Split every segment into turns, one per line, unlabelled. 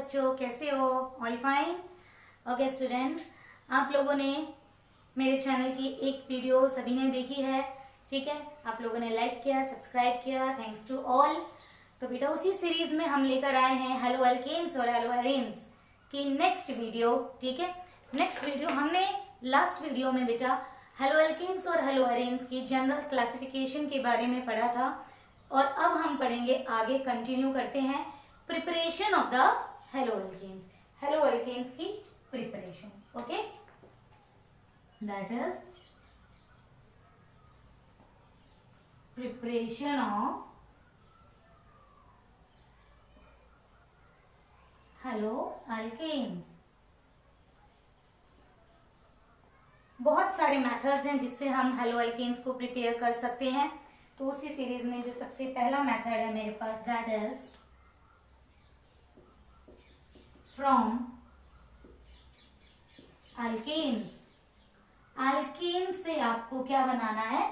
बच्चों, कैसे हो? All fine? ओके स्टूडेंट्स, आप लोगों ने मेरे चैनल की एक वीडियो सभी ने देखी है, ठीक है? आप लोगों ने लाइक किया, सब्सक्राइब किया, थैंक्स टू ऑल। तो बेटा उसी सीरीज में हम लेकर आए हैं हेलो अल्केन्स और हेलो एरेन्स की नेक्स्ट वीडियो, ठीक है? नेक्स्ट वीडियो हमने लास्ट वीडियो में बेटा हेलो अल्केन्स और हेलो एरेन्स की जनरल क्लासिफिकेशन के बारे में पढ़ा था, और अब हम पढ़ेंगे आगे, कंटिन्यू करते हैं preparation of the halo alkanes की preparation. Okay, that is preparation of halo alkanes. बहुत सारे मेथड्स हैं जिससे हम हेलो अल्केन्स को प्रिपेयर कर सकते हैं। तो उसी सीरीज में जो सबसे पहला मेथड है मेरे पास, that is from alkanes. Alkanes से आपको क्या बनाना है?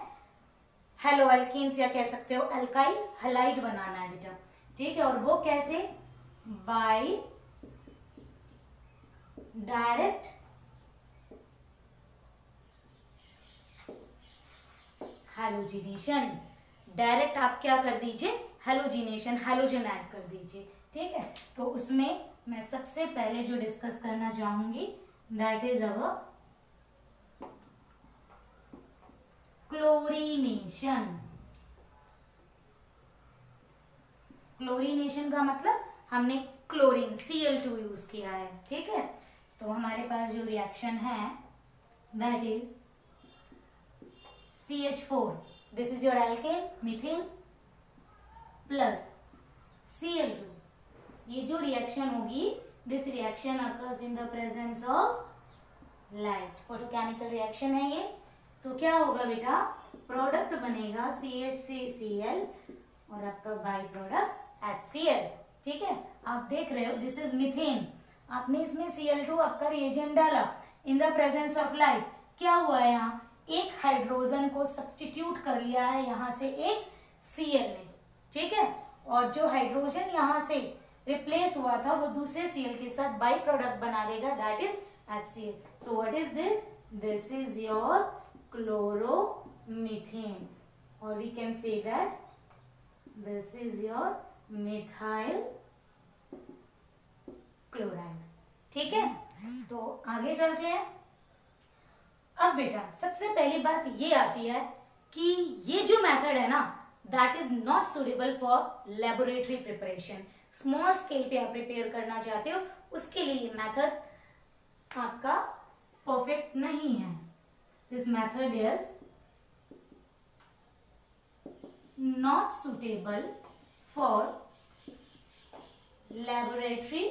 हेलो अल्केन्स, या कह सकते हो अल्काइल हलाइड बनाना है बेटा, ठीक है? और वो कैसे? Bye direct halogenation. डायरेक्ट आप क्या कर दीजिए? हैलोजिनेशन, हैलोजन ऐड कर दीजिए, ठीक है? तो उसमें मैं सबसे पहले जो डिस्कस करना चाहूंगी that is our chlorination. Chlorination का मतलब हमने क्लोरीन Cl2 यूज किया है, ठीक है? तो हमारे पास जो रिएक्शन है that is CH4, this is your alkane, methane plus Cl2। ये जो रिएक्शन होगी, this reaction occurs in the presence of light। Photochemical reaction है ये। तो क्या होगा बेटा? प्रोडक्ट बनेगा CH3Cl और आपका बाई प्रोडक्ट HCl, ठीक है? आप देख रहे हो दिस इज मीथेन, आपने इसमें Cl2 आपका रिएजेंट डाला इन द प्रेजेंस ऑफ लाइट। क्या हुआ है? यहाँ एक हाइड्रोजन को सब्स्टिट्यूट कर लिया है यहाँ से एक Cl ने, ठीक है? और जो हाइड्रोजन यहाँ से रिप्लेस हुआ था वो दूसरे Cl के साथ बाई प्रोडक्ट बना देगा, that is HCl। So what is this? This is your chloromethane, और we can say that this is your methyl chloride, ठीक है? तो आगे चलते हैं। अब बेटा सबसे पहली बात ये आती है कि ये जो मेथड है ना, that is not suitable for laboratory preparation. Small scale पे आप प्रिपेयर करना चाहते हो, उसके लिए ये मेथड आपका परफेक्ट नहीं है। This method is not suitable for laboratory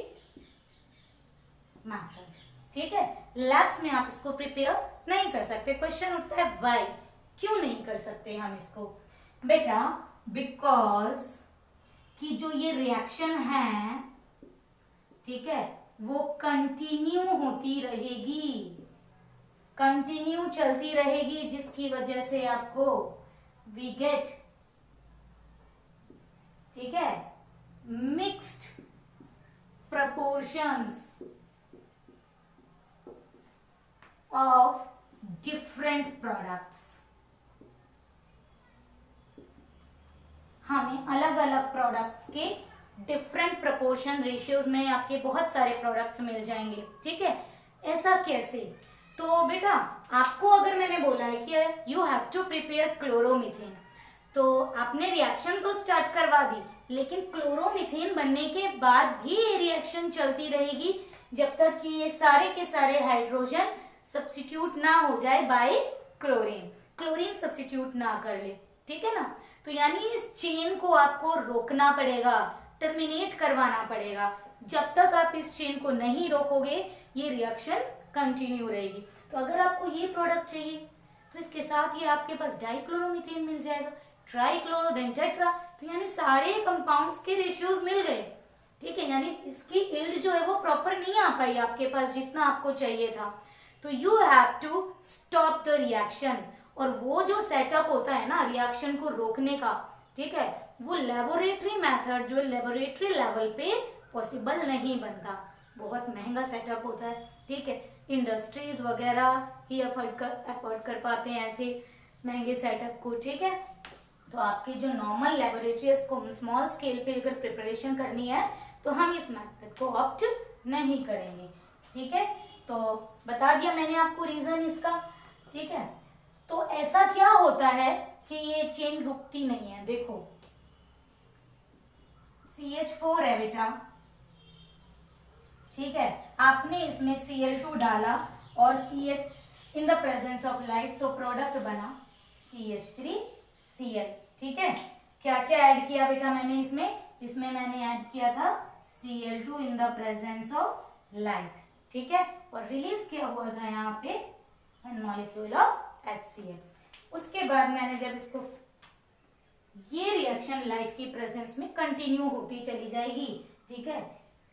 method, ठीक है? लैब्स में आप इसको प्रिपेयर नहीं कर सकते। क्वेश्चन उठता है व्हाई, क्यों नहीं कर सकते हम इसको? बेटा बिकॉज कि जो ये रिएक्शन है, ठीक है, वो कंटिन्यू होती रहेगी, कंटिन्यू चलती रहेगी, जिसकी वजह से आपको वी गेट, ठीक है, mixed proportions of different products। हमें अलग अलग प्रोडक्ट्स के डिफरेंट प्रपोर्शन रेशियोज में आपके बहुत सारे प्रोडक्ट्स मिल जाएंगे, ठीक है? ऐसा कैसे? तो बेटा आपको अगर मैंने बोला है कि you have to prepare chloromethane, तो आपने रिएक्शन तो स्टार्ट करवा दी, लेकिन क्लोरोमीथेन बनने के बाद भी ये रिएक्शन चलती रहेगी जब तक कि ये सारे के सारे हाइड्रोजन सब्स्टिट्यूट ना हो जाए बाय क्लोरीन, क्लोरीन सब्स्टिट्यूट ना कर ले, ठीक है ना? तो यानी इस चेन को आपको रोकना पड़ेगा, टर्मिनेट करवाना पड़ेगा। जब तक आप इस चेन को नहीं रोकोगे ये रिएक्शन कंटिन्यू रहेगी। तो अगर आपको ये प्रोडक्ट चाहिए तो इसके साथ ही आपके पास डाइक्लोरोमीथेन मिल जाएगा, ट्राइक्लोरो, देन टेट्रा। तो यानी सारे कंपाउंड्स के रेशियोज मिल गए, ठीक है? यानी इसकी इल्ड जो है वो प्रॉपर नहीं आ पाई आपके पास जितना आपको चाहिए था। तो you have to stop the reaction, और वो जो सेटअप होता है ना रिएक्शन को रोकने का, ठीक है, वो लेबोरेटरी मेथड जो लेबोरेटरी लेवल पे पॉसिबल नहीं बनता, बहुत महंगा सेटअप होता है, ठीक है। इंडस्ट्रीज वगैरह ही अफोर्ड कर पाते हैं ऐसे महंगे सेटअप को, ठीक है। तो आपकी जो नॉर्मल लेबोरेटरीज को स्मॉल स्केल पे अगर प्रिपरेशन करनी है तो हम इस मेथड को ऑप्ट नहीं करेंगे, ठीक है। तो बता दिया मैंने आपको रीजन इसका, ठीक है। तो ऐसा क्या होता है कि ये चेन रुकती नहीं है, देखो CH4 है बेटा, ठीक है। आपने इसमें Cl2 डाला और CH in the presence of light, तो प्रोडक्ट बना CH3Cl, ठीक है। क्या क्या ऐड किया बेटा मैंने इसमें मैंने ऐड किया था Cl2 in the presence of light, ठीक है। और रिलीज किया हुआ था यहाँ पे 1 मॉलिक्यूल ऑफ HCl। उसके बाद मैंने जब इसको, ये रिएक्शन लाइट की प्रेजेंस में कंटिन्यू होती चली जाएगी, ठीक है।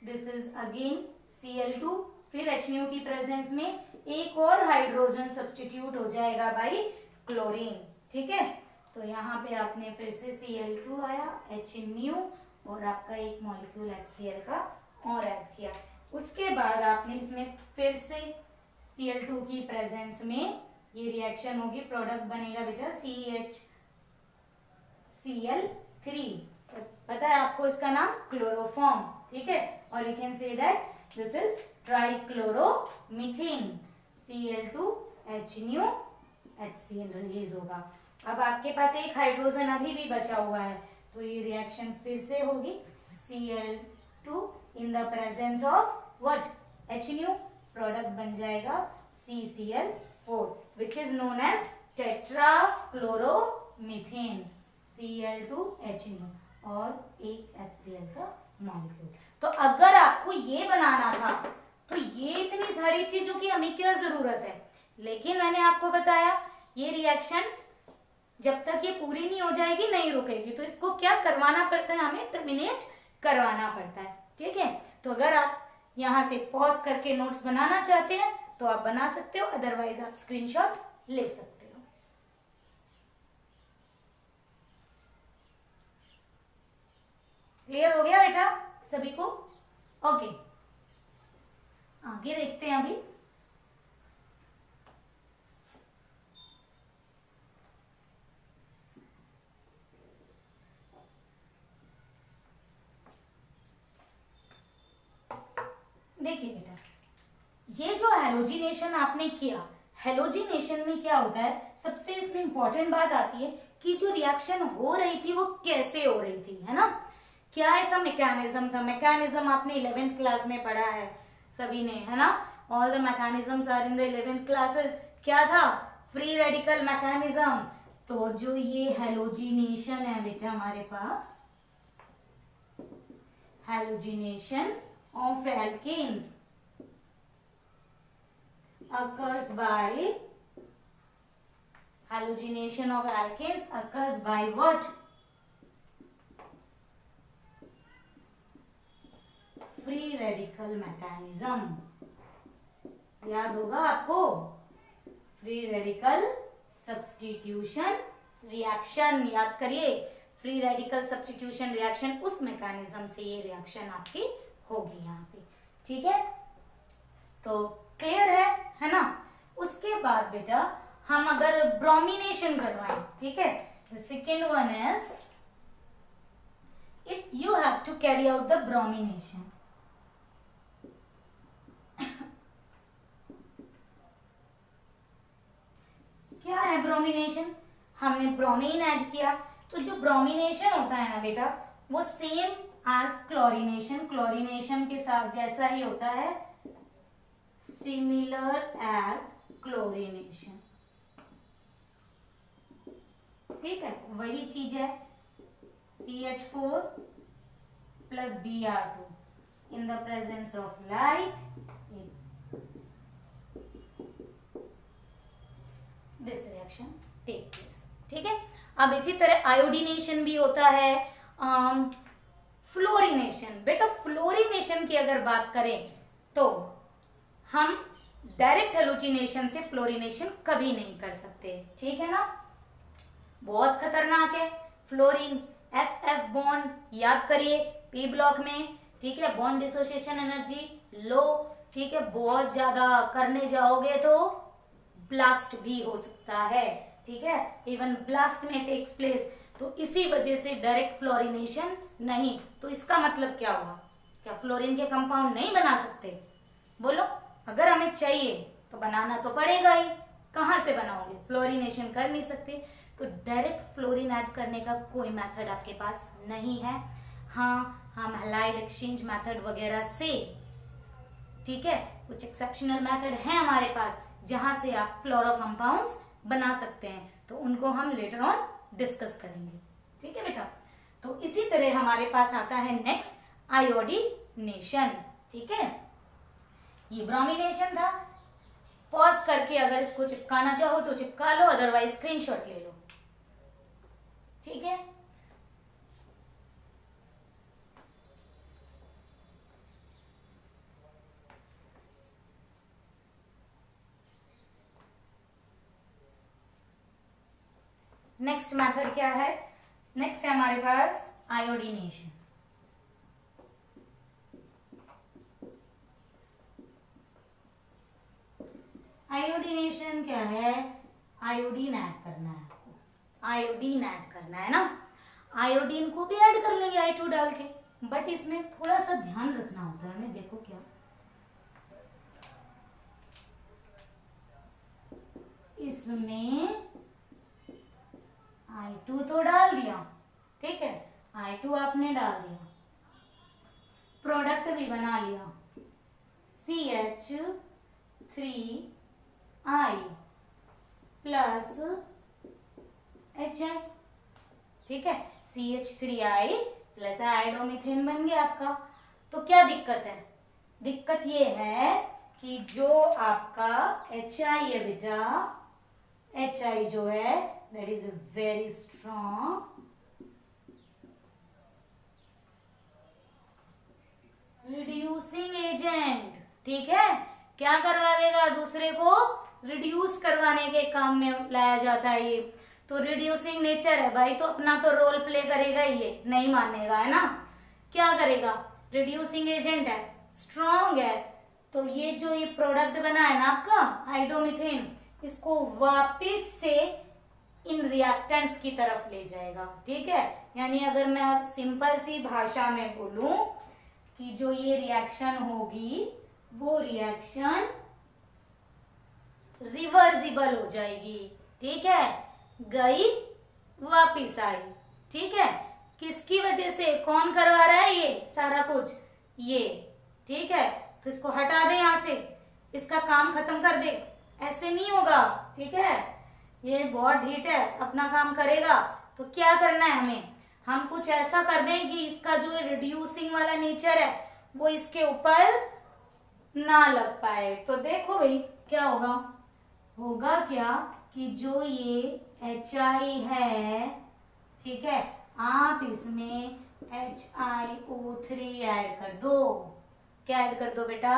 दिस इज अगेन Cl2, फिर HNO की प्रेजेंस में एक और हाइड्रोजन सब्स्टिट्यूट हो जाएगा बाई क्लोरीन, ठीक है। तो यहाँ पे आपने फिर से Cl2 आया, HNO और आपका एक मॉलिक्यूल HCl का और ऐड किया। उसके बाद आपने इसमें फिर से Cl2 की प्रेजेंस में ये रिएक्शन होगी, प्रोडक्ट बनेगा बेटा CHCl3, पता है आपको इसका नाम क्लोरोफॉर्म, ठीक है। और you can say that this is trichloromethane, Cl2 HNO HCl release होगा। अब आपके पास एक हाइड्रोजन अभी भी बचा हुआ है, तो ये रिएक्शन फिर से होगी Cl2 in the presence of what HNO, product बन जाएगा CCl4 which is known as tetrachloromethane, Cl2HNO और एक HCl का मॉलिक्यूल। तो अगर आपको ये बनाना था तो ये इतनी सारी चीजों की हमें क्या जरूरत है, लेकिन मैंने आपको बताया ये रिएक्शन जब तक ये पूरी नहीं हो जाएगी नहीं रुकेगी, तो इसको क्या करवाना पड़ता है, हमें टर्मिनेट करवाना पड़ता है, ठीक है। तो अगर आप यहाँ से पॉज करके नोट्स बनाना चाहते हैं तो आप बना सकते हो, अदरवाइज आप स्क्रीनशॉट ले सकते हो। क्लियर हो गया बेटा सभी को? ओके, आगे देखते हैं अभी। देखिए बेटा, ये जो हैलोजिनेशन आपने किया, हैलोजिनेशन में क्या होता है, सबसे इसमें इंपॉर्टेंट बात आती है कि जो रिएक्शन हो रही थी वो कैसे हो रही थी, है ना। क्या ऐसा मैकेनिज्म था, मैकेनिज्म आपने 11th क्लास में पढ़ा है सभी ने, है ना। All the mechanisms are in the 11th classes. क्या था, फ्री रेडिकल मैकेनिज्म। तो जो ये हैलोजिनेशन है बेटा हमारे पास, halogenation of alkanes occurs by, halogenation of alkanes occurs by what, free radical mechanism। याद होगा आपको, फ्री रेडिकल सब्स्टिट्यूशन रिएक्शन, याद करिए, फ्री रेडिकल सब्स्टिट्यूशन रिएक्शन, उस मैकेनिज्म से ये रिएक्शन आपकी होगी यहाँ पे, ठीक है। तो क्लियर है ना। उसके बाद बेटा हम अगर ब्रोमिनेशन करवाएं, ठीक है, the second one is if you have to carry out the bromination. क्या है ब्रोमिनेशन, हमने ब्रोमीन ऐड किया, तो जो ब्रोमिनेशन होता है ना बेटा वो सेम एज क्लोरीनेशन, क्लोरीनेशन के साथ जैसा ही होता है, सिमिलर एज क्लोरीनेशन, ठीक है, वही चीज है। CH4 plus Br2 in the presence of light, this reaction take place, ठीक है। अब इसी तरह आयोडीनेशन भी होता है, फ्लोरीनेशन। बेटा फ्लोरीनेशन की अगर बात करें तो हम डायरेक्ट हेलोजिनेशन से फ्लोरीनेशन कभी नहीं कर सकते, ठीक है ना, बहुत खतरनाक है फ्लोरीन। FF बॉन्ड याद करिए, P ब्लॉक में ठीक है, बॉन्ड डिसोसिएशन एनर्जी लो, ठीक है, बहुत ज्यादा करने जाओगे तो ब्लास्ट भी हो सकता है, ठीक है, इवन ब्लास्ट में टेक्स प्लेस। तो इसी वजह से डायरेक्ट फ्लोरिनेशन नहीं। तो इसका मतलब क्या हुआ, क्या फ्लोरीन के कंपाउंड नहीं बना सकते? बोलो, अगर हमें चाहिए तो बनाना तो पड़ेगा ही, कहाँ से बनाओगे? फ्लोरिनेशन कर नहीं सकते, तो डायरेक्ट फ्लोरीन ऐड करने का कोई मेथड आपके पास नहीं है। हाँ, हम हैलाइड एक्सचेंज मेथड वगैरह से, ठीक है, कुछ एक्सेप्शनल मेथड है हमारे पास जहां से आप फ्लोरो कंपाउंड्स बना सकते हैं, तो उनको हम लेटर ऑन डिस्कस करेंगे, ठीक है बेटा। तो इसी तरह हमारे पास आता है नेक्स्ट आयोडीनेशन, ठीक है। ये ब्रोमिनेशन था। पॉज करके अगर इसको चिपकाना चाहो तो चिपका लो, अदरवाइज स्क्रीनशॉट ले लो, ठीक है। नेक्स्ट मेथड क्या है? नेक्स्ट है हमारे पास आयोडीनेशन। आयोडीनेशन क्या है? आयोडीन ऐड करना है आपको, आयोडीन ऐड करना है ना। आयोडीन को भी ऐड कर लेंगे I2 डाल के, बट इसमें थोड़ा सा ध्यान रखना होता है हमें। देखो क्या, इसमें I2 तो डाल दिया, ठीक है, I2 आपने डाल दिया, प्रोडक्ट भी बना लिया CH3I प्लस HI, ठीक है, CH3I प्लस आयोडोमिथेन बन गया आपका। तो क्या दिक्कत है? दिक्कत ये है कि जो आपका HI है बेटा, HI जो है that is very strong reducing agent, ठीक है। क्या करवा देगा? दूसरे को रिड्यूस करवाने के काम में लाया जाता है ये। तो रिड्यूसिंग नेचर है भाई, तो अपना तो रोल प्ले करेगा ही, ये नहीं मानेगा, है ना। क्या करेगा? रिड्यूसिंग एजेंट है, स्ट्रॉन्ग है, तो ये जो ये प्रोडक्ट बना है ना आपका आयोडोमिथेन, इसको वापिस से इन रिएक्टेंट्स की तरफ ले जाएगा, ठीक है। यानी अगर मैं सिंपल सी भाषा में बोलूं कि जो ये रिएक्शन होगी वो रिएक्शन रिवर्सिबल हो जाएगी, ठीक है, गई वापिस आई, ठीक है। किसकी वजह से? कौन करवा रहा है ये सारा कुछ? ये, ठीक है। तो इसको हटा दे यहां से, इसका काम खत्म कर दे, ऐसे नहीं होगा, ठीक है। ये बहुत ढीठ है, अपना काम करेगा। तो क्या करना है हमें? हम कुछ ऐसा कर दें कि इसका जो रिड्यूसिंग वाला नेचर है वो इसके ऊपर ना लग पाए। तो देखो भाई क्या होगा, होगा क्या कि जो ये HI है, ठीक है, आप इसमें HiO3 ऐड कर दो। क्या ऐड कर दो बेटा?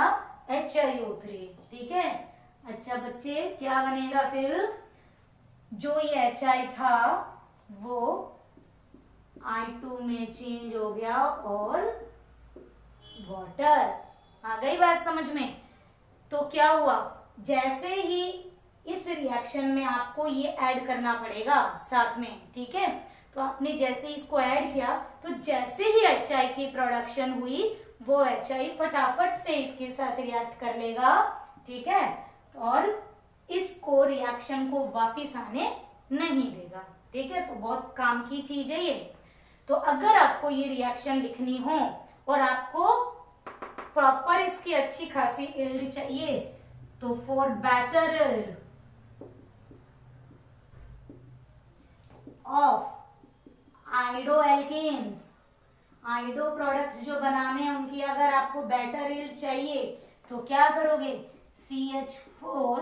HiO3, ठीक है। अच्छा बच्चे, क्या बनेगा फिर? जो ये HI था वो I2 में चेंज हो गया और वाटर। आ गई बात समझ में? तो क्या हुआ, जैसे ही इस रिएक्शन में आपको ये ऐड करना पड़ेगा साथ में, ठीक है। तो आपने जैसे ही इसको ऐड किया, तो जैसे ही HI की प्रोडक्शन हुई, वो HI फटाफट से इसके साथ रिएक्ट कर लेगा, ठीक है, और इसको रिएक्शन को वापिस आने नहीं देगा, ठीक है। तो बहुत काम की चीज है ये। तो अगर आपको ये रिएक्शन लिखनी हो और आपको प्रॉपर इसकी अच्छी खासी यील्ड चाहिए, तो for better yield of iodo alkanes, iodo products जो बनाने हैं उनकी अगर आपको बेटर यील्ड चाहिए, तो क्या करोगे? CH4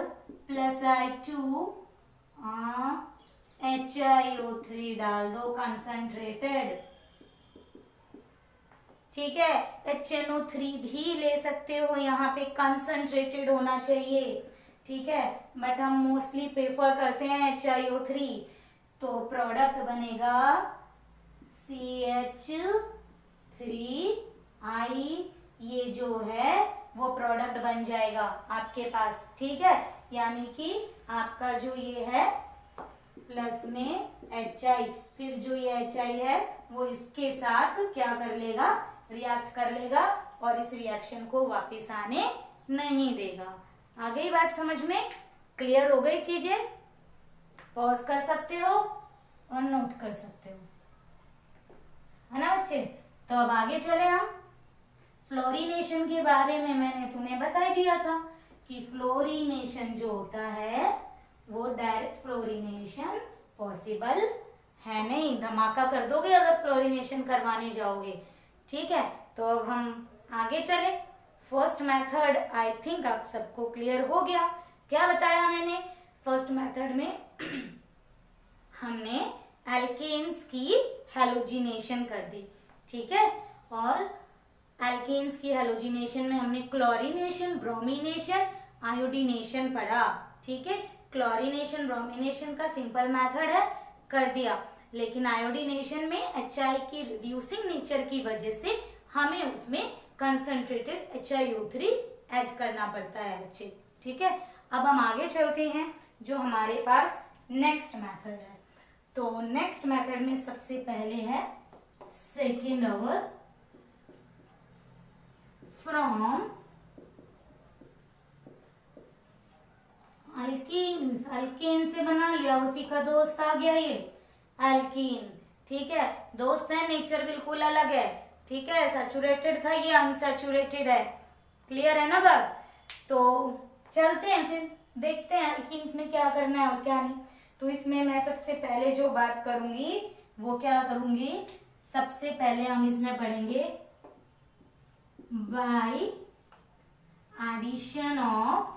प्लस I2 HiO3 डाल दो कंसंट्रेटेड, ठीक है। HNO3 भी ले सकते हो, यहाँ पे कंसंट्रेटेड होना चाहिए, ठीक है, बट हम मोस्टली प्रेफर करते हैं HiO3। तो प्रोडक्ट बनेगा CH3 ये जो है वो प्रोडक्ट बन जाएगा आपके पास, ठीक है। यानी कि आपका जो ये है प्लस में HI, फिर जो ये HI है वो इसके साथ क्या कर लेगा, रिएक्ट कर लेगा और इस रिएक्शन को वापस आने नहीं देगा। आ गई बात समझ में? क्लियर हो गई चीजें? पॉज कर सकते हो और नोट कर सकते हो, है ना बच्चे। तो अब आगे चले हम। फ्लोरीनेशन के बारे में मैंने तुम्हें बता दिया था कि फ्लोरीनेशन जो होता है वो डायरेक्ट फ्लोरीनेशन पॉसिबल है नहीं, धमाका कर दोगे अगर फ्लोरीनेशन करवाने जाओगे, ठीक है। तो अब हम आगे चले। फर्स्ट मेथड आई थिंक आप सबको क्लियर हो गया। क्या बताया मैंने? फर्स्ट मेथड में हमने एल्केन्स की हैलोजिनेशन कर दी, ठीक है। और एल्केन्स की हैलोजिनेशन में हमने क्लोरीनेशन, ब्रोमीनेशन, आयोडीनेशन पढ़ा, ठीक है। क्लोरीनेशन ब्रोमीनेशन का सिंपल मेथड है, कर दिया, लेकिन आयोडीनेशन में HI की रिड्यूसिंग नेचर की वजह से हमें उसमें कंसंट्रेटेड HiO3 ऐड करना पड़ता है बच्चे, ठीक है। अब हम आगे चलते हैं जो हमारे पास नेक्स्ट मेथड है। तो नेक्स्ट मेथड में सबसे पहले है second our from alkenes. Alkane से बना लिया, उसी का दोस्त आ गया ये अल्कीन, ठीक है। दोस्त है, नेचर बिल्कुल अलग है, ठीक है। सैचुरेटेड था, ये अनसैचुरेटेड है, क्लियर है ना बात। तो चलते हैं फिर देखते हैं अल्कीन्स में क्या करना है और क्या नहीं। तो इसमें मैं सबसे पहले जो बात करूंगी वो क्या करूंगी, सबसे पहले हम इसमें पढ़ेंगे by addition of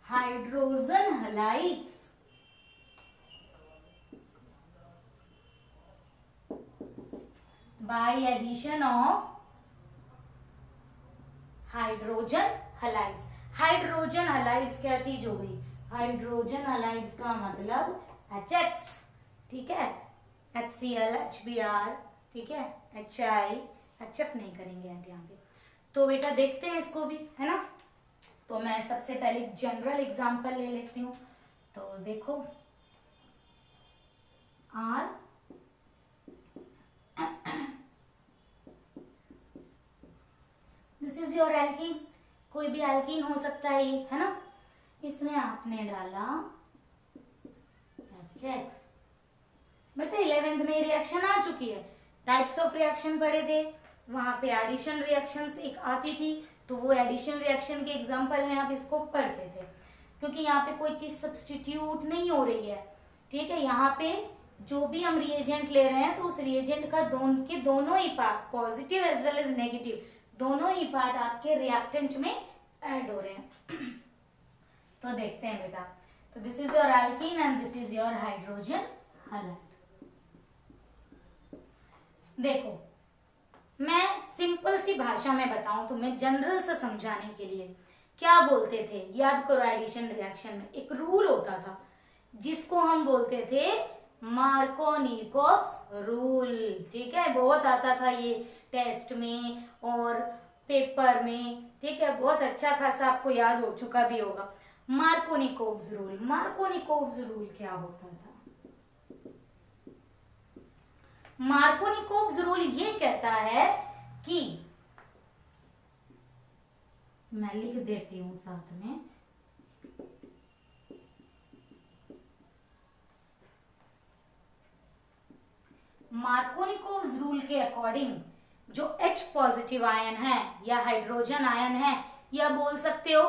hydrogen halides. By addition of hydrogen halides. Hydrogen halides क्या चीज हो गई? हाइड्रोजन हलाइड्स का मतलब HX, ठीक है। HCl, HBr, ठीक है। HI, HF नहीं करेंगे यहाँ पे। तो बेटा देखते हैं इसको भी, है ना। तो मैं सबसे पहले जनरल एग्जांपल ले लेती हूँ। तो देखो R this is your alkene. कोई भी एल्कीन हो सकता है ये, है ना। इसमें आपने डाला HX। बेटा 11th में रिएक्शन आ चुकी है, टाइप्स ऑफ रिएक्शन पढ़े थे, वहां पे एडिशन रिएक्शंस एक आती थी, तो वो एडिशन रिएक्शन के एग्जांपल में आप इसको पढ़ते थे, क्योंकि यहाँ पे कोई चीज सब्स्टिट्यूट नहीं हो रही है, ठीक है। यहाँ पे जो भी हम रिएजेंट ले रहे हैं तो उस रिएजेंट का दोनों ही part, positive as well as negative, दोनों ही पार्ट आपके रिएक्टेंट में ऐड हो रहे हैं। तो देखते हैं बेटा। तो this is your alkene and this is your hydrogen halide. देखो मैं सिंपल सी भाषा में बताऊं तुम्हें, जनरल से समझाने के लिए क्या बोलते थे, याद करो। एडिशन रिएक्शन में एक रूल होता था जिसको हम बोलते थे मार्कोनिकोव्स रूल, ठीक है। बहुत आता था ये टेस्ट में और पेपर में, ठीक है। बहुत अच्छा खासा आपको याद हो चुका भी होगा। Markovnikov's rule. मार्कोनिकोव्स रूल क्या होता था? मार्कोनिकोव्स रूल ये कहता है कि, मैं लिख देती हूं साथ में, मार्कोनिकोव्स रूल के अकॉर्डिंग जो H पॉजिटिव आयन है या हाइड्रोजन आयन है या बोल सकते हो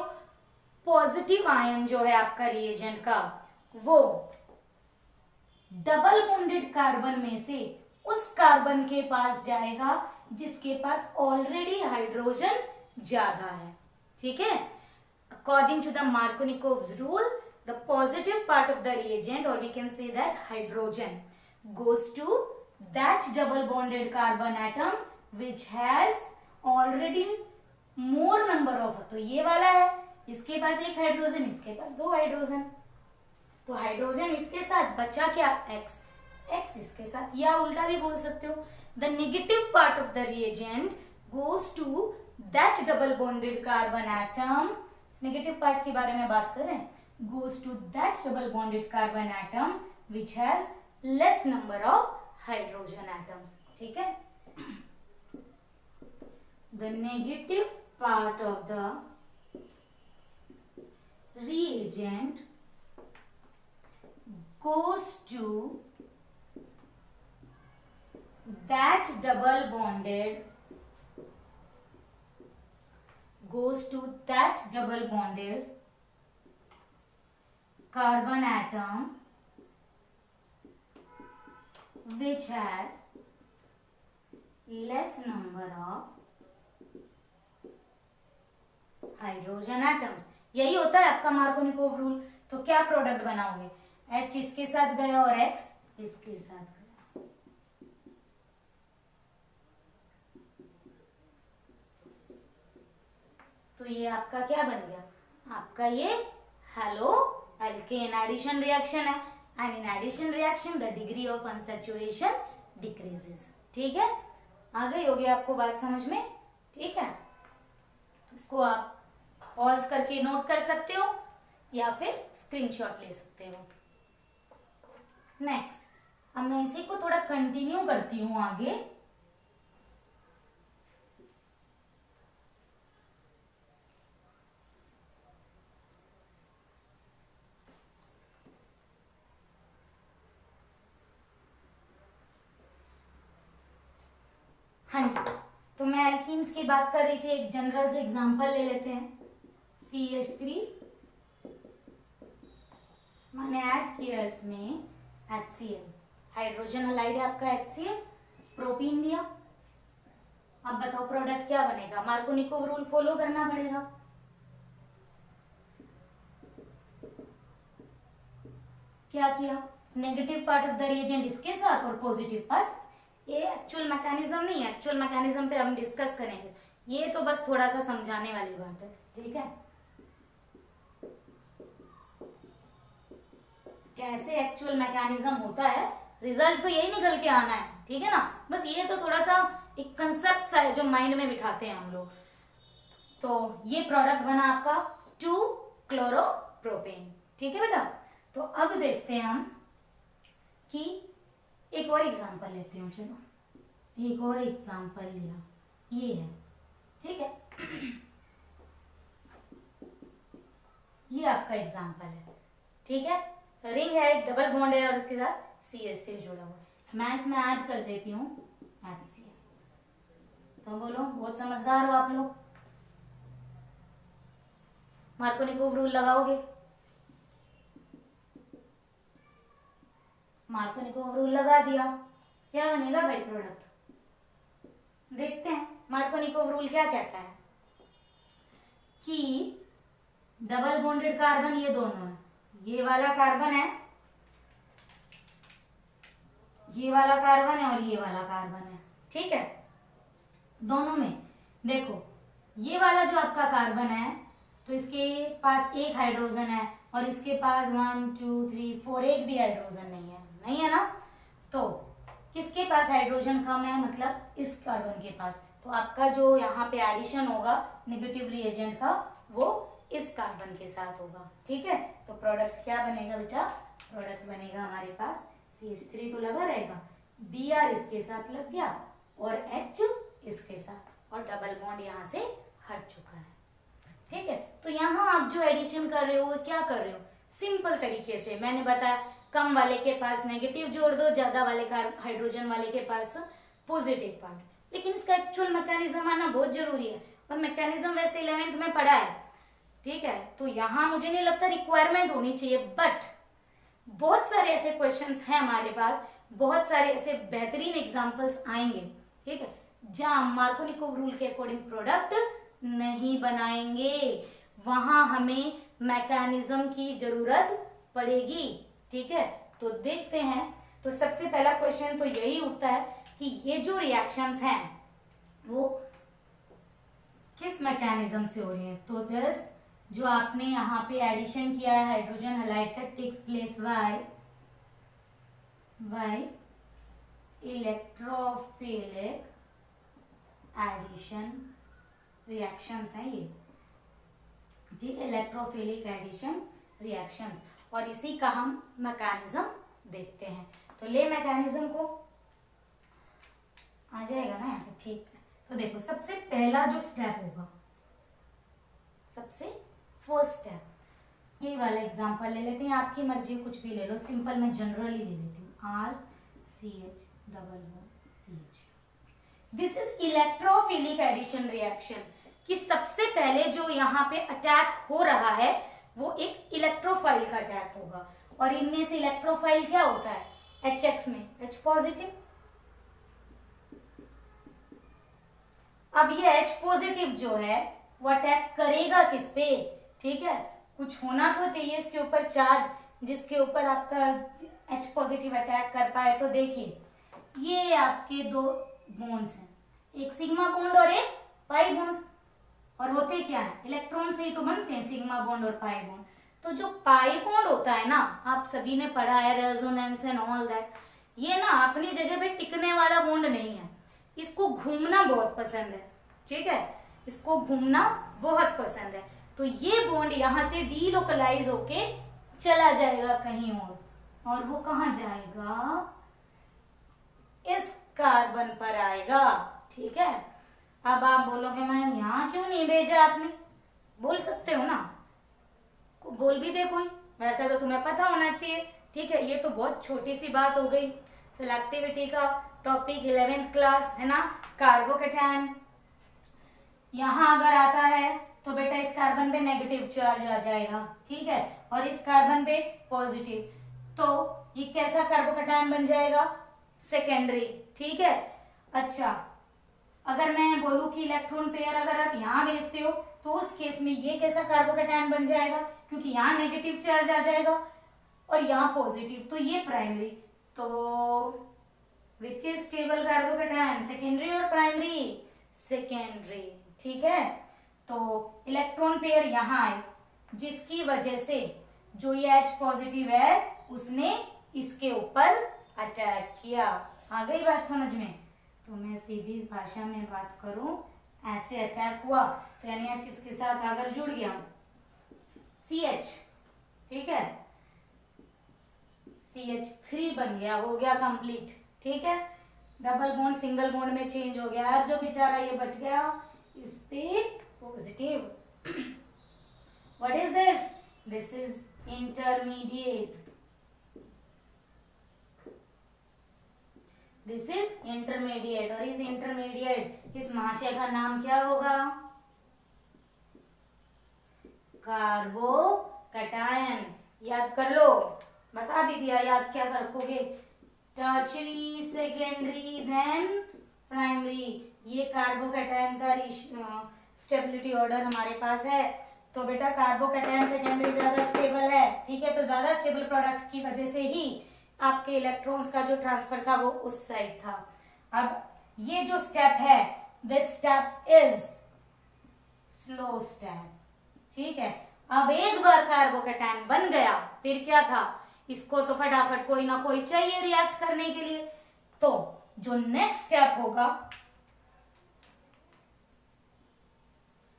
पॉजिटिव आयन जो है आपका रिएजेंट का, वो डबल बॉन्डेड कार्बन में से उस कार्बन के पास जाएगा जिसके पास ऑलरेडी हाइड्रोजन ज्यादा है, ठीक है। According to the Markovnikov's rule, the positive part of the reagent, और we can say that hydrogen, goes to that double bonded carbon atom which has already more number of, तो ये वाला है, इसके पास एक हाइड्रोजन, इसके पास दो हाइड्रोजन, तो हाइड्रोजन इसके साथ बचा क्या? X, X इसके साथ, या उल्टा भी बोल सकते हो, the negative part of the reagent goes to that double bonded carbon atom, negative part के बारे में बात कर रहे हैं, goes to that double bonded carbon atom which has less number of hydrogen atoms. ठीक है, the negative part of the reagent goes to that double bonded carbon atom which has less number of hydrogen atoms। यही होता है आपका Markovnikov rule. तो क्या product बनाओगे, H इसके साथ गया और X इसके साथ गया, तो ये आपका क्या बन गया, आपका ये हेलो एल्केन एडिशन रिएक्शन है, and in addition reaction the degree of unsaturation decreases. ठीक है, आ गई होगी आपको बात समझ में। ठीक है, तो इसको आप पॉज करके नोट कर सकते हो या फिर स्क्रीनशॉट ले सकते हो। नेक्स्ट, अब मैं इसी को थोड़ा कंटिन्यू करती हूं आगे। हाँ जी, तो मैं एल्कीन्स की बात कर रही थी, एक जनरल से एग्जांपल ले लेते हैं। CH3 मैंने ऐड किया इसमें HCl, हाइड्रोजन हलाइड है आपका HCl, प्रोपीन दिया। अब बताओ प्रोडक्ट क्या बनेगा, मार्कोनिकोव रूल फॉलो करना पड़ेगा। क्या किया, negative part of the reagent इसके साथ और पॉजिटिव पार्ट, ये एक्चुअल मैकेनिज्म नहीं है, एक्चुअल मैकेनिज्म पे हम डिस्कस करेंगे, ये तो बस थोड़ा सा समझाने वाली बात है। ठीक है, कैसे एक्चुअल मैकेनिज्म होता है, रिजल्ट तो यही निकल के आना है। ठीक है ना, बस ये तो थोड़ा सा एक कंसेप्ट सा है जो माइंड में बिठाते हैं हम लोग। तो ये प्रोडक्ट बना आपका 2-क्लोरोप्रोपेन। ठीक है बेटा, तो अब देखते हैं हम कि एक और एग्जांपल लेते हैं। चलो एक और एग्जांपल लिया, ये है। ठीक है, ये आपका एग्जांपल है। ठीक है, रिंग है, एक डबल बॉन्ड है और उसके साथ CH3 जुड़ा हुआ है। मैं इसमें ऐड कर देती हूँ HCl। तो बोलो, बहुत समझदार हो आप लोग, मार्कोनिकोव रूल लगाओगे, मार्कोनिकोव रूल लगा दिया, क्या बनेगा भाई प्रोडक्ट। देखते हैं मार्कोनिकोव रूल क्या कहता है कि डबल बॉन्डेड कार्बन ये दोनों है, ये वाला कार्बन है, ये वाला कार्बन है और ये वाला कार्बन है। ठीक है, दोनों में देखो ये वाला जो आपका कार्बन है तो इसके पास एक हाइड्रोजन है और इसके पास 1 2 3 4 एक भी हाइड्रोजन नहीं है ना। तो किसके पास हाइड्रोजन कम है, मतलब इस कार्बन के पास। तो आपका जो यहाँ पे एडिशन होगा नेगेटिव रिएजेंट का वो इस कार्बन के साथ होगा। ठीक है, तो प्रोडक्ट क्या बनेगा बेटा, प्रोडक्ट बनेगा हमारे पास CH3 तो लगा रहेगा, Br इसके साथ लग गया और H इसके साथ, और डबल बॉन्ड यहाँ से हट चुका है। ठीक है, तो यहाँ आप जो एडिशन कर रहे हो क्या कर रहे हो, सिंपल तरीके से मैंने बताया, कम वाले के पास नेगेटिव जोड़ दो, ज्यादा वाले हाइड्रोजन वाले के पास पॉजिटिव पार्ट। लेकिन इसका एक्चुअल मैकेनिज्म आना बहुत जरूरी है, और मैकेनिज्म वैसे 11th में पढ़ा है। ठीक है, तो यहाँ मुझे नहीं लगता रिक्वायरमेंट होनी चाहिए, बट बहुत सारे ऐसे क्वेश्चंस हैं हमारे पास, बहुत सारे ऐसे बेहतरीन एग्जांपल्स आएंगे। ठीक है, जहां मार्कोनिकोव रूल के अकॉर्डिंग प्रोडक्ट नहीं बनाएंगे, वहां हमें मैकेनिज्म की जरूरत पड़ेगी। ठीक है, तो देखते हैं। तो सबसे पहला क्वेश्चन तो यही उठता है कि ये जो रिएक्शंस हैं वो किस मैकेनिज्म से हो रही है। तो दिस जो आपने यहाँ पे एडिशन किया है हाइड्रोजन हैलाइड का takes place by by electrophilic addition reactions हैं ये, ठीक है, इलेक्ट्रोफिलिक एडिशन रिएक्शंस। और इसी का हम मैकेनिज्म देखते हैं। तो ले मैकेनिज्म को आ जाएगा ना यहाँ पे, ठीक है। तो देखो सबसे पहला जो स्टेप होगा, सबसे फर्स्ट स्टेप, ये वाला एग्जांपल ले लेते हैं, आपकी मर्जी कुछ भी ले लो, सिंपल मैं जनरली ले लेती हूँ, RCH double bond CH। This is electrophilic addition reaction, कि सबसे पहले जो यहाँ पे अटैक हो रहा है वो एक इलेक्ट्रोफाइल का अटैक होगा। और इनमें से इलेक्ट्रोफाइल क्या होता है, HX में H पॉजिटिव। अब ये H पॉजिटिव जो है वो अटैक करेगा किस पे, ठीक है, कुछ होना तो चाहिए इसके ऊपर चार्ज जिसके ऊपर आपका H पॉजिटिव अटैक कर पाए। तो देखिए ये आपके दो बॉन्ड्स हैं, एक सिग्मा बॉन्ड और एक पाई बॉन्ड, और होते क्या है, इलेक्ट्रॉन से ही तो बनते हैं सिग्मा बॉन्ड और पाई बॉन्ड। तो जो पाई बॉन्ड होता है ना, आप सभी ने पढ़ा है रेजोनेंस एंड ऑल दैट, ये ना अपनी जगह पे टिकने वाला बॉन्ड नहीं है, इसको घूमना बहुत पसंद है, ठीक है, इसको घूमना बहुत पसंद है। तो ये बॉन्ड यहाँ से डीलोकलाइज होके चला जाएगा कहीं और वो कहाँ जाएगा, इस कार्बन पर आएगा, ठीक है। अब आप बोलोगे मैम यहाँ क्यों नहीं भेजा आपने, बोल सकते हो ना, बोल भी दे कोई, वैसे तो तुम्हें पता होना चाहिए, ठीक है। ये तो बहुत छोटी सी बात हो गई, सिलेक्टिविटी का टॉपिक 11th क्लास है ना, कार्बोकैटायन। यहाँ अगर आता है तो बेटा इस कार्बन पे नेगेटिव चार्ज आ जाएगा, ठीक है, और इस कार्बन पे पॉजिटिव, तो ये कैसा कार्बोकैटायन बन जाएगा, सेकेंडरी, ठीक है। अच्छा, अगर मैं बोलूं कि इलेक्ट्रॉन पेयर अगर आप यहाँ भेजते हो तो उस केस में ये कैसा कार्बोकैटायन बन जाएगा, क्योंकि यहाँ नेगेटिव चार्ज आ जाएगा और यहाँ पॉजिटिव, तो ये प्राइमरी। तो which is stable carbocation, secondary और प्राइमरी, सेकेंडरी, ठीक है। तो इलेक्ट्रॉन पेयर यहाँ आए जिसकी वजह से जो ये H पॉजिटिव है उसने इसके ऊपर अटैक किया। आ गई बात समझ में? तो मैं सीधी इस भाषा में बात करूं, ऐसे अटैक हुआ तो यानी H इसके साथ अगर जुड़ गया CH, ठीक है, CH3 बन गया, हो गया कंप्लीट, ठीक है। डबल बॉन्ड सिंगल बॉन्ड में चेंज हो गया, और जो बेचारा ये बच गया इस पे positive. What is this, this is intermediate, this is intermediate. और इस इंटरमीडिएट इस महाशय का नाम क्या होगा, कार्बोकैटायन। याद कर लो, बता भी दिया, याद क्या रखोगे, टर्शरी, सेकेंडरी, देन प्राइमरी। ये कार्बोकैटायन का स्टेबिलिटी ऑर्डर हमारे पास है। तो बेटा कार्बोकैटायन सेकेंडरी ज्यादा स्टेबल है, ठीक है, तो ज्यादा स्टेबल प्रोडक्ट की वजह से ही आपके इलेक्ट्रॉन्स का जो ट्रांसफर था वो उस साइड था। अब ये जो स्टेप है, this step is slow step, ठीक है। अब एक बार कार्बोकैटायन बन गया फिर क्या था, इसको तो फटाफट कोई ना कोई चाहिए रिएक्ट करने के लिए। तो जो नेक्स्ट स्टेप होगा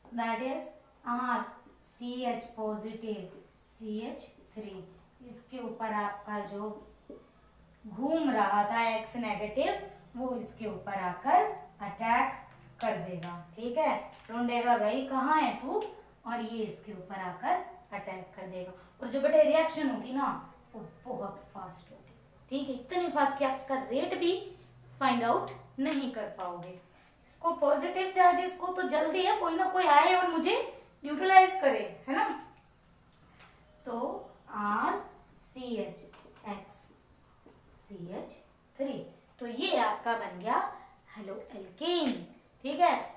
that is RCH positive CH3, इसके ऊपर आपका जो घूम रहा था X नेगेटिव वो इसके ऊपर आकर अटैक कर देगा, ठीक है, ढूंढेगा भाई कहाँ है तू, और ये इसके ऊपर आकर अटैक कर देगा। और जो बेटा रिएक्शन होगी ना वो बहुत फास्ट होगी, ठीक है, इतनी फास्ट कि आप इसका रेट भी फाइंड आउट नहीं कर पाओगे। इसको पॉजिटिव चार्जेस को तो जल्दी है कोई ना कोई आए और मुझे न्यूट्रलाइज करे, है ना। तो RCH X CH3, तो ये आपका बन गया हेलो एल्केन, ठीक है।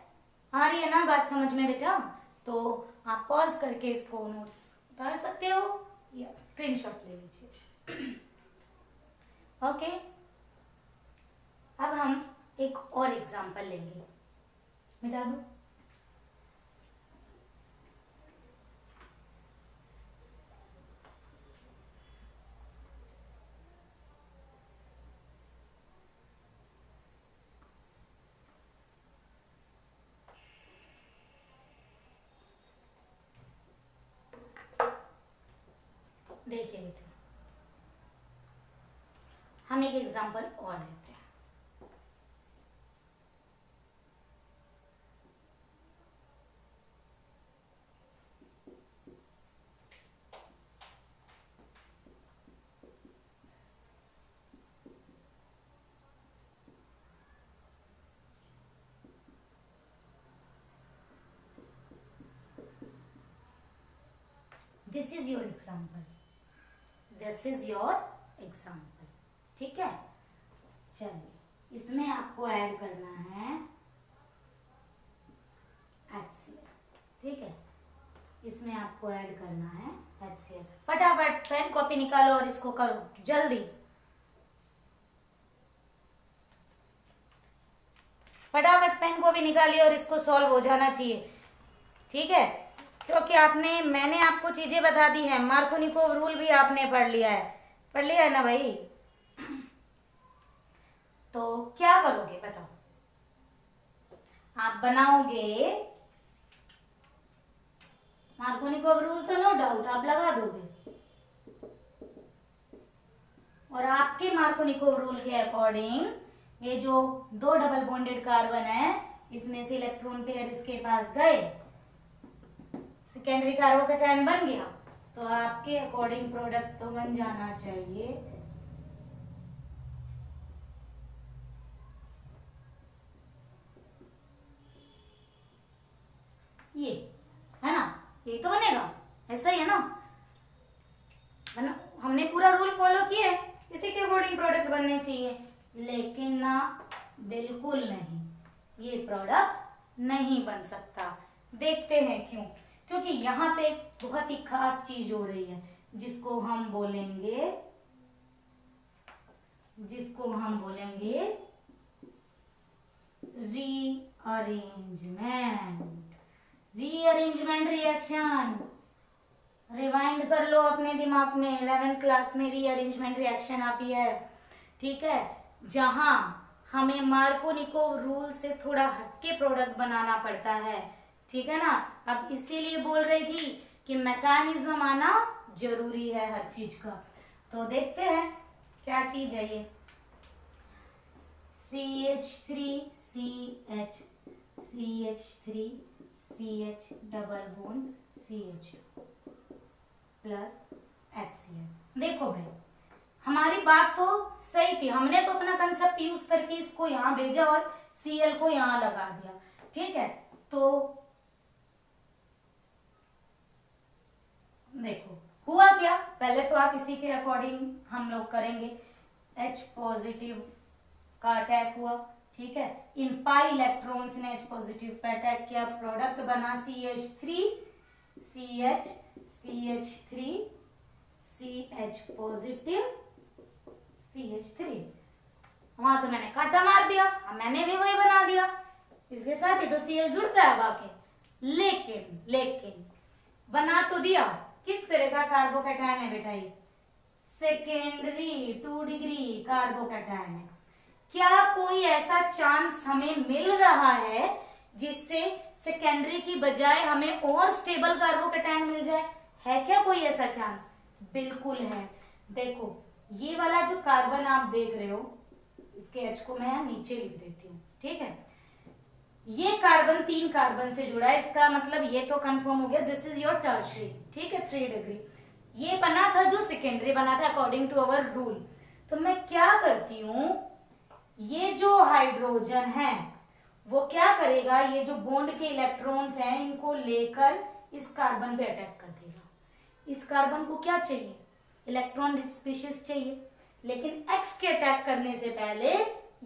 आ रही है ना बात समझ में बेटा? तो आप पॉज करके इसको नोट्स उतार सकते हो या स्क्रीनशॉट ले लीजिए। ओके, अब हम एक और एग्जांपल लेंगे, मिटा दो। देखिए बेटा, हम एक एग्जांपल और लेते हैं। This is your example, this is your example, ठीक है। चलिए इसमें आपको ऐड करना है HCl, ठीक है, इसमें आपको ऐड करना है HCl। फटाफट पेन कॉपी निकालो और इसको करो जल्दी, फटाफट पेन कॉपी निकालिए और इसको सॉल्व हो जाना चाहिए, ठीक है, क्योंकि मैंने आपको चीजें बता दी है, मार्कोनिकोव रूल भी आपने पढ़ लिया है ना भाई। तो क्या करोगे बताओ, आप बनाओगे मार्कोनिकोव रूल, तो नो डाउट आप लगा दोगे, और आपके मार्कोनिकोव रूल के अकॉर्डिंग ये जो दो डबल बॉन्डेड कार्बन है, इसमें से इलेक्ट्रॉन पेयर इसके पास गए, सेकेंडरी कार्बोकैटायन बन गया, तो आपके अकॉर्डिंग प्रोडक्ट तो बन जाना चाहिए ये, है ना, ये तो बनेगा, ऐसा ही है ना, हमने पूरा रूल फॉलो किया है, इसी के अकॉर्डिंग प्रोडक्ट बनने चाहिए, लेकिन ना बिल्कुल नहीं, ये प्रोडक्ट नहीं बन सकता। देखते हैं क्यों, क्योंकि यहाँ पे एक बहुत ही खास चीज हो रही है, जिसको हम बोलेंगे रीअरेंजमेंट रिएक्शन। रिवाइंड कर लो अपने दिमाग में, 11th क्लास में रीअरेंजमेंट रिएक्शन आती है, ठीक है, जहां हमें मार्कोनिकोव रूल से थोड़ा हटके प्रोडक्ट बनाना पड़ता है, ठीक है ना। अब इसीलिए बोल रही थी कि मैकेनिज्म आना जरूरी है हर चीज का। तो देखते हैं क्या चीज है ये, CH3CH double bond CH plus HCl। देखो भाई, हमारी बात तो सही थी, हमने तो अपना कंसेप्ट यूज करके इसको यहां भेजा और Cl को यहां लगा दिया, ठीक है। तो देखो हुआ क्या, पहले तो आप इसी के अकॉर्डिंग हम लोग करेंगे, H पॉजिटिव का अटैक हुआ, ठीक है, इन पाई इलेक्ट्रॉन्स ने H पॉजिटिव पे अटैक किया, प्रोडक्ट बना CH3 CH पॉजिटिव CH3, वहां तो मैंने कांटा मार दिया, मैंने भी वही बना दिया, इसके साथ ही तो Cl जुड़ता है बाकी, लेकिन बना तो दिया, किस तरह का कार्बोकैटायन है बेटा ये, सेकेंडरी 2 डिग्री कार्बोकैटायन है। क्या कोई ऐसा चांस हमें मिल रहा है जिससे सेकेंडरी की बजाय हमें और स्टेबल कार्बोकैटायन मिल जाए, है क्या कोई ऐसा चांस? बिल्कुल है। देखो ये वाला जो कार्बन आप देख रहे हो, इसके H को मैं नीचे लिख देती हूँ, ठीक है, ये कार्बन 3 कार्बन से जुड़ा है, इसका मतलब ये तो कंफर्म हो गया, दिस इज योर टर्शियरी, ठीक है, 3 डिग्री। ये बना था जो सेकेंडरी बना था अकॉर्डिंग टू अवर रूल। तो मैं क्या करती हूं, ये जो हाइड्रोजन है वो क्या करेगा, ये जो बॉन्ड के इलेक्ट्रॉन्स हैं इनको लेकर इस कार्बन पे अटैक कर देगा। इस कार्बन को क्या चाहिए, इलेक्ट्रॉन रिच स्पीशीज चाहिए, लेकिन X के अटैक करने से पहले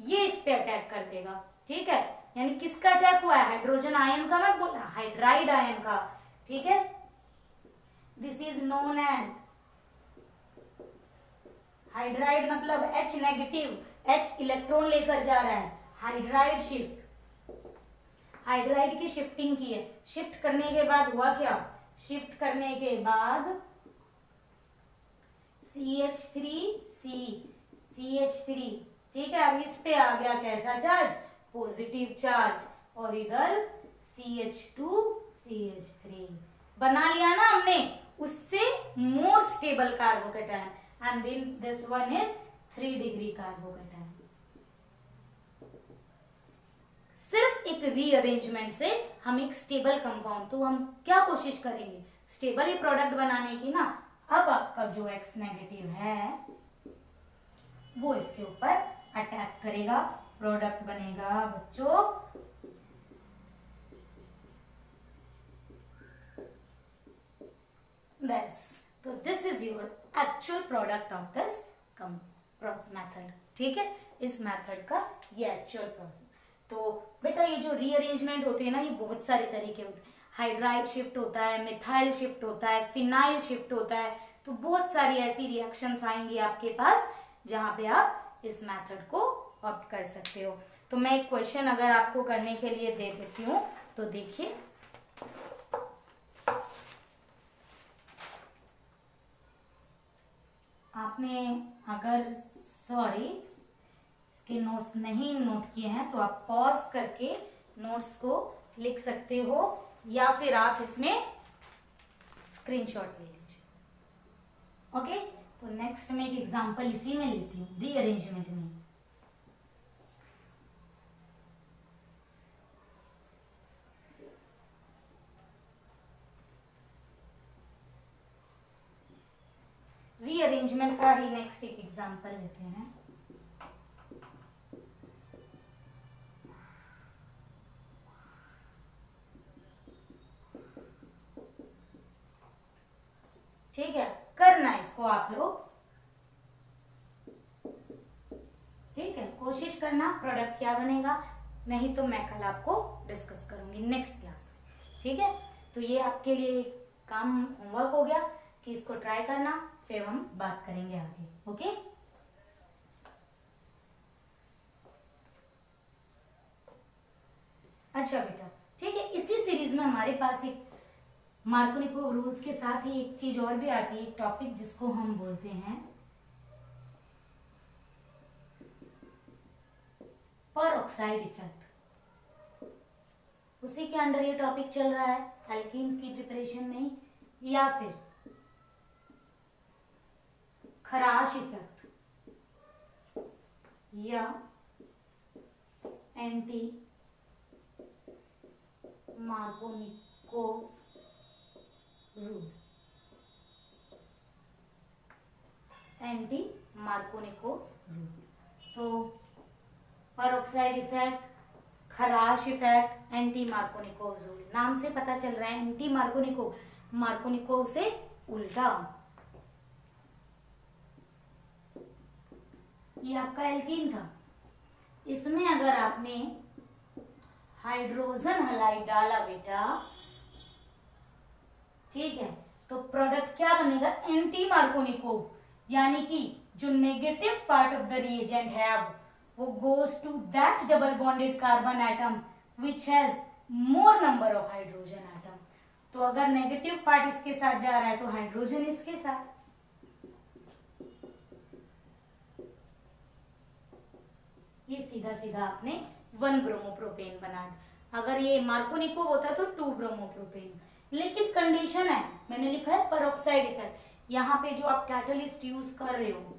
ये इस पे अटैक कर देगा, ठीक है। यानी किसका अटैक हुआ है, हाइड्रोजन आयन का मत बोलना, हाइड्राइड आयन का, ठीक है। This is known as hydride, मतलब H नेगेटिव, H इलेक्ट्रॉन लेकर जा रहा है, हाइड्राइड शिफ्ट, हाइड्राइड की शिफ्टिंग की है। शिफ्ट करने के बाद हुआ क्या, शिफ्ट करने के बाद CH3, ठीक है। अब इस पे आ गया कैसा चार्ज, पॉजिटिव चार्ज, और इधर CH2 CH3 बना लिया ना हमने, उससे more stable carbocation, and then this one is 3 degree carbocation. सिर्फ एक रीअरेंजमेंट से हम एक स्टेबल कंपाउंड, तो हम क्या कोशिश करेंगे, स्टेबल ही प्रोडक्ट बनाने की ना। अब आपका जो X नेगेटिव है वो इसके ऊपर अटैक करेगा, प्रोडक्ट बनेगा बच्चों this। तो this is your actual product of this method. ठीक है, इस मेथड का ये एक्चुअल प्रोसेस। तो बेटा ये जो रीअरेंजमेंट होते हैं ना, ये बहुत सारे तरीके होते हैं। हाइड्राइड शिफ्ट होता है, मिथाइल शिफ्ट होता है, फिनाइल शिफ्ट होता है। तो बहुत सारी ऐसी रिएक्शंस आएंगी आपके पास जहां पे आप इस मेथड को ऑप्ट कर सकते हो। तो मैं एक क्वेश्चन अगर आपको करने के लिए दे देती हूँ, तो देखिए आपने अगर इसके नोट्स नहीं नोट किए हैं तो आप पॉज करके नोट्स को लिख सकते हो, या फिर आप इसमें स्क्रीनशॉट ले लीजिए। ओके, तो नेक्स्ट में एक एग्जांपल इसी में लेती हूँ, रीअरेंजमेंट में। रीअरेंजमेंट का ही नेक्स्ट एक एग्जांपल लेते हैं। ठीक है, करना इसको आप लोग, ठीक है, कोशिश करना प्रोडक्ट क्या बनेगा, नहीं तो मैं कल आपको डिस्कस करूंगी नेक्स्ट क्लास में। ठीक है, तो ये आपके लिए काम होमवर्क हो गया कि इसको ट्राई करना, फिर हम बात करेंगे आगे। ओके, अच्छा बेटा, ठीक है, इसी सीरीज में हमारे पास एक मार्कोनिकोव रूल्स के साथ ही एक चीज और भी आती है, एक टॉपिक जिसको हम बोलते हैं परऑक्साइड इफेक्ट। उसी के अंडर ये टॉपिक चल रहा है, एल्कीन्स की प्रिपरेशन में, या फिर खराश इफेक्ट या anti Markovnikov's rule. Anti Markovnikov's rule, तो परऑक्साइड इफेक्ट, खराश इफेक्ट, एंटी मार्कोनिकोव्स रूल। नाम से पता चल रहा है एंटी मार्कोनिकोव, मार्कोनिकोव से उल्टा। ये आपका एल्कीन था, इसमें अगर आपने हाइड्रोजन हलाइड डाला बेटा, ठीक है, तो प्रोडक्ट क्या बनेगा, एंटी मार्कोनिकोव, यानी कि जो negative part of the reagent है अब वो goes to that double bonded carbon atom which has more number of hydrogen atom. तो अगर नेगेटिव पार्ट इसके साथ जा रहा है तो हाइड्रोजन इसके साथ, ये सीधा सीधा आपने 1 ब्रोमोप्रोपेन बना दिया। अगर ये मार्कोनिकोव होता तो 2 ब्रोमोप्रोपेन। लेकिन कंडीशन है, मैंने लिखा है परऑक्साइड इफेक्ट, यहाँ पे जो आप कैटलिस्ट यूज कर रहे हो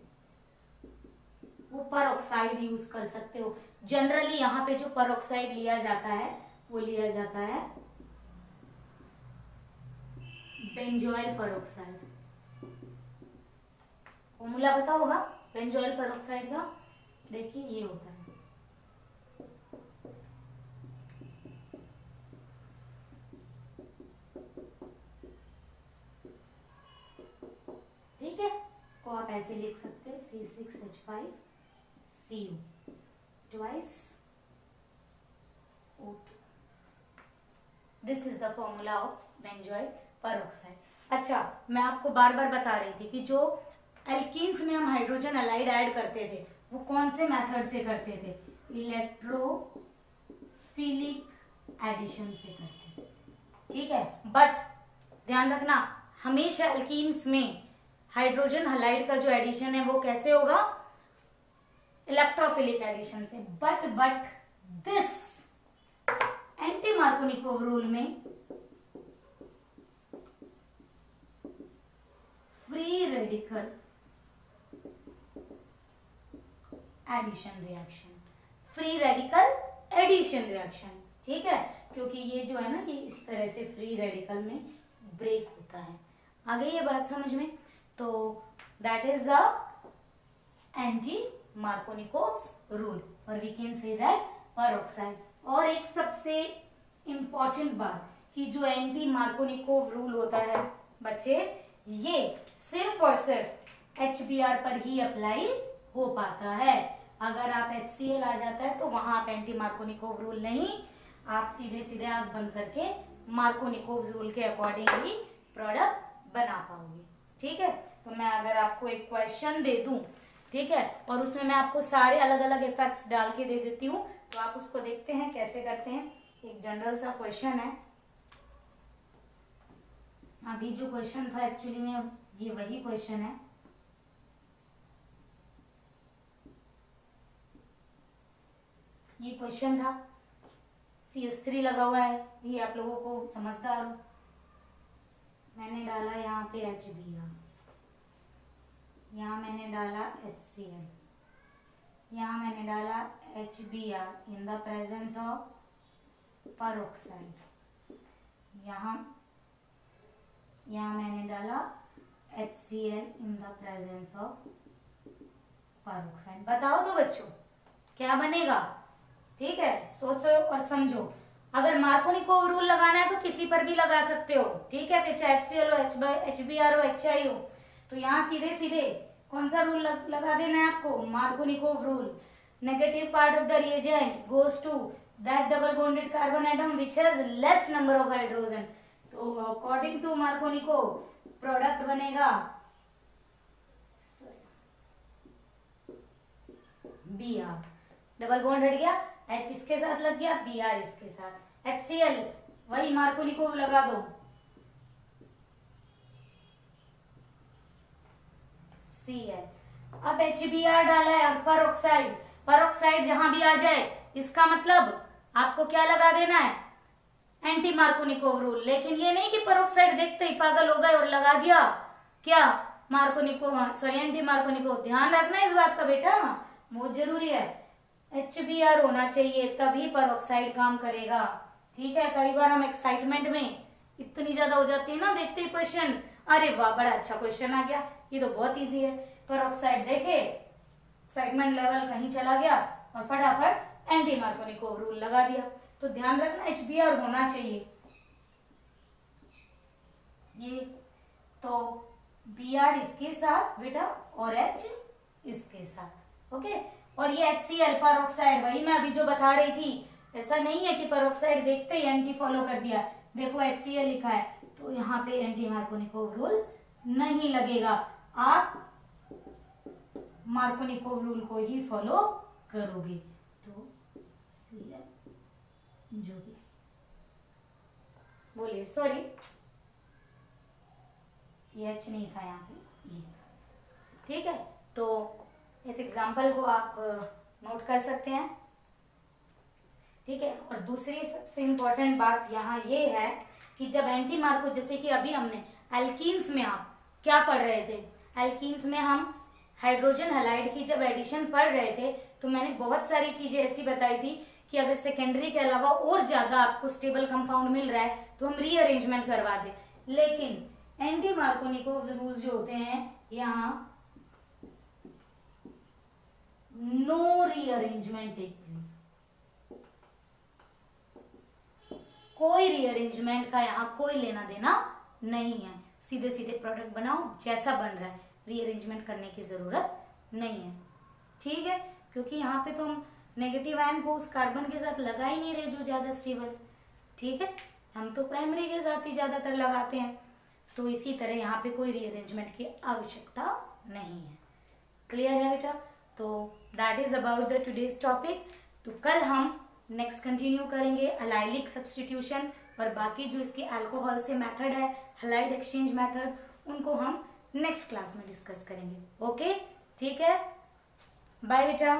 वो परऑक्साइड यूज कर सकते हो। जनरली यहाँ पे जो परऑक्साइड लिया जाता है वो लिया जाता है बेंजोइल परऑक्साइड। फॉर्मूला पता होगा बेंजोइल परऑक्साइड का, देखिए ये होता है, ठीक है, इसको आप ऐसे लिख सकते हैं C6H5Cu twice O2। This is the formula of benzoyl peroxide. अच्छा, मैं आपको बार बार बता रही थी कि जो एल्कीन्स में हम हाइड्रोजन अलाइड ऐड करते थे वो कौन से मेथड से करते थे, इलेक्ट्रोफिलिक एडिशन से करते थे। ठीक है, बट ध्यान रखना हमेशा एल्कीन्स में हाइड्रोजन हलाइड का जो एडिशन है वो कैसे होगा, इलेक्ट्रोफिलिक एडिशन से। But this anti Markovnikov rule में free radical addition reaction, free radical addition reaction, ठीक है, क्योंकि ये जो है ना कि इस तरह से फ्री रेडिकल में ब्रेक होता है। आ गई ये बात समझ में? तो that is the anti Markovnikov's rule, और we can say that peroxide. और एक सबसे इंपॉर्टेंट बात कि जो एंटी मार्कोनिकोव रूल होता है बच्चे, ये सिर्फ और सिर्फ HBr पर ही अप्लाई हो पाता है। अगर आप HCl आ जाता है तो वहां आप एंटी मार्कोनिकोव रूल नहीं, आप सीधे सीधे आंख बंद करके मार्कोनिकोव रूल के अकॉर्डिंग ही प्रोडक्ट बना पाओगे, ठीक है। तो मैं अगर आपको एक क्वेश्चन दे दूं, ठीक है, और उसमें मैं आपको सारे अलग अलग इफेक्ट्स डाल के दे देती हूँ, तो आप उसको देखते हैं कैसे करते हैं। एक जनरल सा क्वेश्चन है, अभी जो क्वेश्चन था एक्चुअली में ये वही क्वेश्चन है। ये क्वेश्चन था, CH3 लगा हुआ है, ये आप लोगों को समझदार हो। मैंने डाला यहाँ पे HBr, यहाँ मैंने डाला HCl, यहाँ मैंने डाला HBr in the presence of peroxide, यहाँ मैंने डाला HCl in the presence of peroxide. बताओ तो बच्चों क्या बनेगा? ठीक है, सोचो और समझो। अगर मार्कोनिकोव रूल लगाना है तो किसी पर भी लगा सकते हो, ठीक है, चाहे HCl हो, HBr हो, HI हो, तो यहाँ सीधे सीधे कौन सा रूल लगा देना है आपको? Markovnikov rule. Negative part of the reagent goes to that double bonded carbon atom which has less number of hydrogen. तो अकॉर्डिंग टू मार्कोनिकोव प्रोडक्ट बनेगा Br, डबल बॉन्ड हट गया, H इसके साथ लग गया, Br इसके साथ, HCl वही मार्कोनिकोव लगा दो, Cl। अब HBr डाला है और पेरोक्साइड, पेरोक्साइड जहां भी आ जाए इसका मतलब आपको क्या लगा देना है? Anti Markovnikov rule. लेकिन ये नहीं कि पेरोक्साइड देखते ही पागल हो गए और लगा दिया क्या मार्कोनिकोव, सॉरी एंटी मार्कोनिकोव। ध्यान रखना इस बात का बेटा, बहुत जरूरी है। HBr होना चाहिए तभी पेरोक्साइड काम करेगा, ठीक है। कई बार हम एक्साइटमेंट में इतनी ज्यादा हो जाती है ना, देखते ही क्वेश्चन, अरे वाह बड़ा अच्छा क्वेश्चन आ गया, ये तो बहुत इजी है। पेरोक्साइड देखे, एक्साइटमेंट लेवल कहीं चला गया और फटाफट एंटी मार्कोनिकोव रूल लगा दिया। तो ध्यान रखना HBr होना चाहिए ये। तो Br इसके साथ बेटा और H इसके साथ, ओके। और ये HCl पेरोक्साइड, वही मैं अभी जो बता रही थी, ऐसा नहीं है कि पेरोक्साइड देखते ही एंटी फॉलो कर दिया। देखो HCl लिखा है तो यहाँ पे एंटी मार्कोनिकोव रूल नहीं लगेगा, आप मार्कोनिकोव रूल को ही फॉलो करोगे। तो Cl जो भी बोलिए, सॉरी ये H नहीं था यहाँ पे, ये ठीक है। तो इस एग्जाम्पल को आप नोट कर सकते हैं, ठीक है। और दूसरी सबसे इंपॉर्टेंट बात यहाँ ये है कि जब एंटी मार्को, जैसे कि अभी हमने एल्कीन्स में आप क्या पढ़ रहे थे, एल्कीन्स में हम हाइड्रोजन हैलाइड की जब एडिशन पढ़ रहे थे तो मैंने बहुत सारी चीजें ऐसी बताई थी कि अगर सेकेंडरी के अलावा और ज्यादा आपको स्टेबल कंपाउंड मिल रहा है तो हम रीअरेंजमेंट करवा दें। लेकिन एंटी मार्कोनिकोव रूल्स जो होते हैं यहाँ नो रीअरेंजमेंट टेक प्लेस, कोई रीअरेंजमेंट का यहाँ कोई लेना देना नहीं है। सीधे सीधे प्रोडक्ट बनाओ जैसा बन रहा है, रीअरेंजमेंट करने की जरूरत नहीं है, ठीक है। क्योंकि यहाँ पे तो हम नेगेटिव आयन को उस कार्बन के साथ लगा ही नहीं रहे जो ज्यादा स्टेबल, ठीक है। हम तो प्राइमरी के साथ ही ज्यादातर लगाते हैं, तो इसी तरह यहाँ पे कोई रीअरेंजमेंट की आवश्यकता नहीं है। क्लियर है बेटा? तो that is about the today's topic. तो कल हम नेक्स्ट कंटिन्यू करेंगे अलाइलिक सब्स्टिट्यूशन, और बाकी जो इसके अल्कोहल से मेथड है, हैलाइड एक्सचेंज मेथड, उनको हम नेक्स्ट क्लास में डिस्कस करेंगे। ओके, ठीक है, बाय बेटा।